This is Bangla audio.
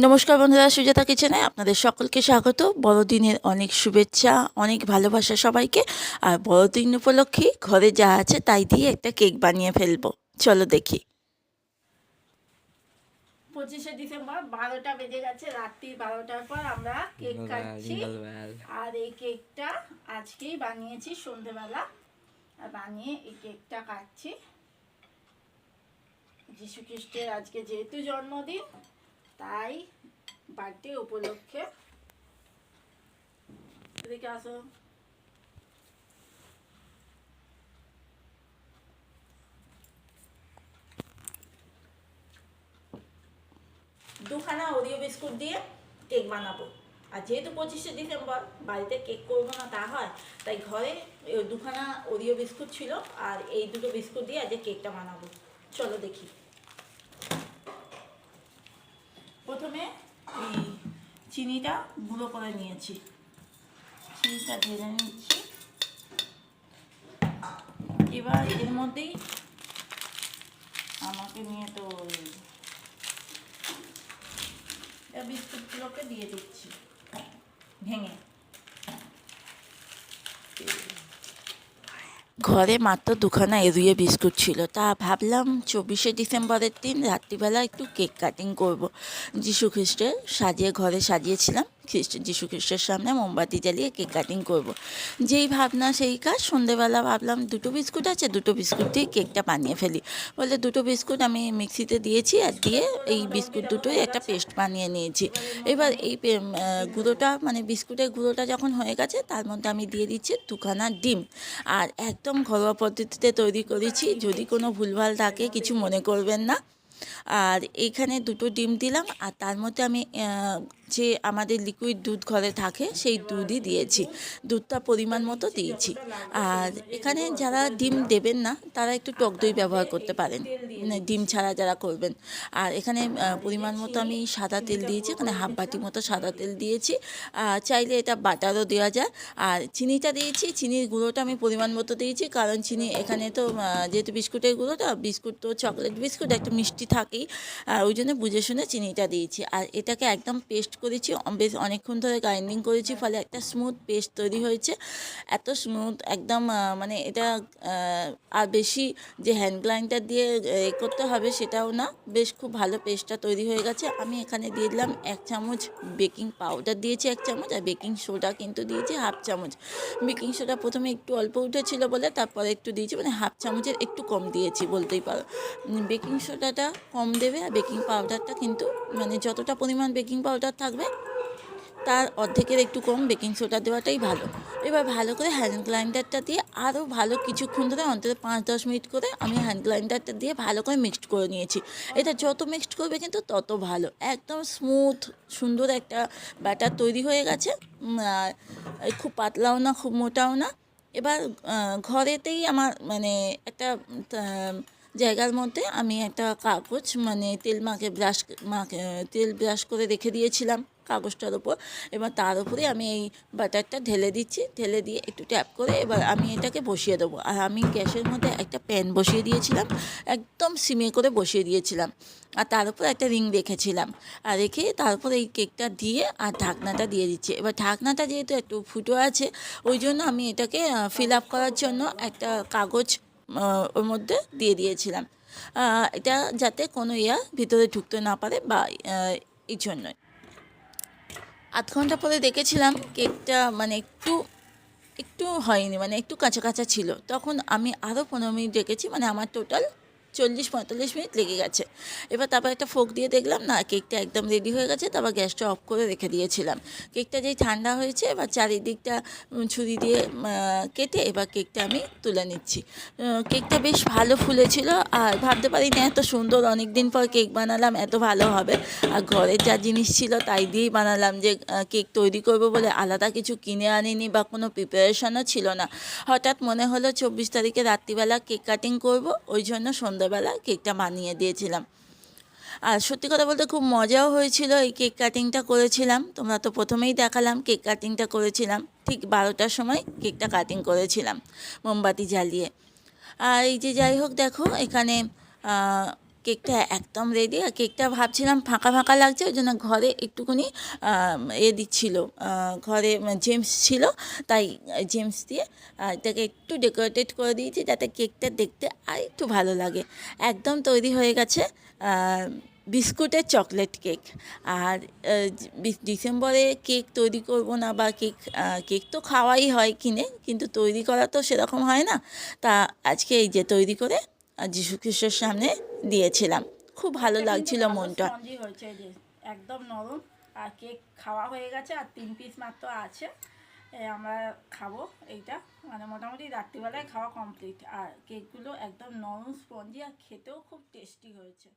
নমস্কার বন্ধুরা, সুজাতা কিচেনে আপনাদের সকলকে স্বাগত। বড়দিনের অনেক শুভেচ্ছা, অনেক ভালোবাসা সবাইকে। আর বড়দিন উপলক্ষে ঘরে যা আছে তাই দিয়ে একটা কেক বানিয়ে ফেলবো, চলো দেখি। 25শে ডিসেম্বর 12টা বেজে গেছে, রাত্রি 12টার পর আমরা কেক কাটছি। আর এই কেকটা আজকেই বানিয়েছি সন্ধেবেলা, আর বানিয়ে এই কেকটা কাটছি। যীশু খ্রিস্টের আজকে যেহেতু জন্মদিন, তাই বার্থডে উপলক্ষে। এদিকে আসো। দুখানা ওরিও বিস্কুট দিয়ে কেক বানাবো। আর যেহেতু 25শে ডিসেম্বর বাড়িতে কেক করবো না তা হয়, তাই ঘরে দুখানা ওরিও বিস্কুট ছিল, আর এই দুটো বিস্কুট দিয়ে আজকে কেকটা বানাবো। চলো দেখি। প্রথমে এই চিনিটা গুঁড়ো করে নিয়েছি, চিনিটা ঢেলে নিচ্ছি। এবার এর মধ্যেই আমাকে নিয়ে তো বিস্কুটগুলোকে দিয়ে দিচ্ছি ভেঙে। ঘরে মাত্র দুখানা এরিয়ে বিস্কুট ছিল, তা ভাবলাম 24শে ডিসেম্বরের দিন রাত্রিবেলা একটু কেক কাটিং করব। যীশু খ্রিস্টের সাজিয়ে ঘরে সাজিয়েছিলাম, যীশু খ্রিস্টের সামনে মোমবাতি জ্বালিয়ে কেক কাটিং করব। যেই ভাবনা সেই কাজ। সন্ধেবেলা ভাবলাম দুটো বিস্কুট আছে, দুটো বিস্কুট দিয়ে কেকটা বানিয়ে ফেলি বলে দুটো বিস্কুট আমি মিক্সিতে দিয়েছি, আর দিয়ে এই বিস্কুট দুটোই একটা পেস্ট বানিয়ে নিয়েছি। এবার এই গুঁড়োটা মানে বিস্কুটের গুঁড়োটা যখন হয়ে গেছে, তার মধ্যে আমি দিয়ে দিচ্ছি দুখানা ডিম। আর একদম ঘরোয়া পদ্ধতিতে তৈরি করেছি, যদি কোনো ভুলভাল থাকে কিছু মনে করবেন না। আর এইখানে দুটো ডিম দিলাম, আর তার মধ্যে আমি যে আমাদের লিকুইড দুধ ঘরে থাকে সেই দুধই দিয়েছি, দুধটা পরিমাণ মতো দিয়েছি। আর এখানে যারা ডিম দেবেন না তারা একটু টক দই ব্যবহার করতে পারেন, ডিম ছাড়া যারা করবেন। আর এখানে পরিমাণ মতো আমি সাদা তেল দিয়েছি, এখানে হাফ বাটি মতো সাদা তেল দিয়েছি। চাইলে এটা বাটারও দেওয়া যায়। আর চিনিটা দিয়েছি, চিনির গুঁড়োটা আমি পরিমাণ মতো দিয়েছি, কারণ চিনি এখানে তো যেহেতু বিস্কুটের গুঁড়োটা, বিস্কুট তো চকলেট বিস্কুট একটু মিষ্টি থাকেই, ওই জন্য বুঝে শুনে চিনিটা দিয়েছি। আর এটাকে একদম পেস্ট করেছি, বেশ অনেকক্ষণ ধরে গ্রাইন্ডিং করেছি, ফলে একটা স্মুথ পেস্ট তৈরি হয়েছে। এত স্মুথ একদম, মানে এটা আর বেশি যে হ্যান্ড গ্রাইন্ডার দিয়ে করতে হবে সেটাও না, বেশ খুব ভালো পেস্টটা তৈরি হয়ে গেছে। আমি এখানে দিয়ে দিলাম 1 চামচ বেকিং পাউডার দিয়েছি 1 চামচ, আর বেকিং সোডা কিন্তু দিয়েছি হাফ চামচ। বেকিং সোডা প্রথমে একটু অল্প উঠেছিল বলে তারপরে একটু দিয়েছি, মানে হাফ চামচের একটু কম দিয়েছি বলতেই পারো। বেকিং সোডাটা কম দেবে, আর বেকিং পাউডারটা কিন্তু মানে যতটা পরিমাণ বেকিং পাউডার থাকবে তার অর্ধেকের একটু কম বেকিং সোডা দেওয়াটাই ভালো। এবার ভালো করে হ্যান্ড গ্রাইন্ডারটা দিয়ে আরও ভালো কিছুক্ষণ ধরে, অন্তত 5-10 মিনিট করে আমি হ্যান্ড গ্রাইন্ডারটা দিয়ে ভালো করে মিক্সড করে নিয়েছি। এটা যত মিক্সড করবে কিন্তু তত ভালো, একদম স্মুথ সুন্দর একটা ব্যাটার তৈরি হয়ে গেছে। আর খুব পাতলাও না খুব মোটাও না। এবার ঘরেতেই আমার মানে একটা জায়গার মধ্যে আমি একটা কাগজ মানে তেল ব্রাশ করে রেখে দিয়েছিলাম কাগজটার ওপর। এবার তার উপরে আমি এই বাটারটা ঢেলে দিচ্ছি, ঢেলে দিয়ে একটু ট্যাপ করে এবার আমি এটাকে বসিয়ে দেবো। আর আমি গ্যাসের মধ্যে একটা প্যান বসিয়ে দিয়েছিলাম, একদম সিমে করে বসিয়ে দিয়েছিলাম, আর তার উপর একটা রিং রেখেছিলাম। আর রেখে তারপর এই কেকটা দিয়ে আর ঢাকনাটা দিয়ে দিচ্ছি। এবার ঢাকনাটা যেহেতু একটু ফুটো আছে, ওই জন্য আমি এটাকে ফিল আপ করার জন্য একটা কাগজ ওর মধ্যে দিয়ে দিয়েছিলাম, এটা যাতে কোনো ভিতরে ঢুকতে না পারে, বা এই জন্যই। আধ ঘন্টা পরে দেখেছিলাম কেকটা মানে একটু একটু হয়নি, মানে একটু কাঁচা কাঁচা ছিল। তখন আমি আরও 15 মিনিট রেখেছি, মানে আমার টোটাল 40-45 মিনিট লেগে গেছে। এবার তারপর একটা ফোক দিয়ে দেখলাম না, কেকটা একদম রেডি হয়ে গেছে। তারপর গ্যাসটা অফ করে রেখে দিয়েছিলাম। কেকটা যেই ঠান্ডা হয়েছে, এবার চারিদিকটা ছুরি দিয়ে কেটে এবার কেকটা আমি তুলে নিচ্ছি। কেকটা বেশ ভালো ফুলেছিল, আর ভাবতে পারি না এত সুন্দর, অনেক দিন পর কেক বানালাম, এত ভালো হবে। আর ঘরের যা জিনিস ছিল তাই দিয়েই বানালাম, যে কেক তৈরি করবো বলে আলাদা কিছু কিনে আনিনি বা কোনো প্রিপারেশনও ছিল না। হঠাৎ মনে হলো 24 তারিখে রাত্রিবেলা কেক কাটিং করব, ওই জন্য সন্ধ্যাবেলা কেকটা বানিয়ে দিয়েছিলাম। আর সত্যি কথা বলতে খুব মজাও হয়েছিল। এই কেক কাটিংটা করেছিলাম, তোমরা তো প্রথমেই দেখালাম কেক কাটিংটা করেছিলাম, ঠিক 12টার সময় কেকটা কাটিং করেছিলাম মোমবাতি জ্বালিয়ে। আর এই যে যাই হোক, দেখো এখানে কেকটা একদম রেডি। আর কেকটা ভাবছিলাম ফাঁকা ফাঁকা লাগছে, ওই জন্য ঘরে একটুখানি দিচ্ছিল, ঘরে জেমস ছিল, তাই জেমস দিয়ে এটাকে একটু ডেকোরেটেড করে দিয়েছি যাতে কেকটা দেখতে আর একটু ভালো লাগে। একদম তৈরি হয়ে গেছে বিস্কুটের চকলেট কেক। আর ডিসেম্বরে কেক তৈরি করব না বা কেক তো খাওয়াই হয় কিনে, কিন্তু তৈরি করা তো সেরকম হয় না। তা আজকে এই যে তৈরি করে যীশু খ্রিস্টের সামনে দিয়েছিলাম, খুব ভালো লাগছিল মনটা। স্পঞ্জি হয়েছে, এই যে একদম নরম। আর কেক খাওয়া হয়ে গেছে, আর 3 পিস মাত্র আছে। আমরা খাবো এইটা, মানে মোটামুটি রাত্রিবেলায় খাওয়া কমপ্লিট। আর কেকগুলো একদম নরম স্পঞ্জি, আর খেতেও খুব টেস্টি হয়েছে।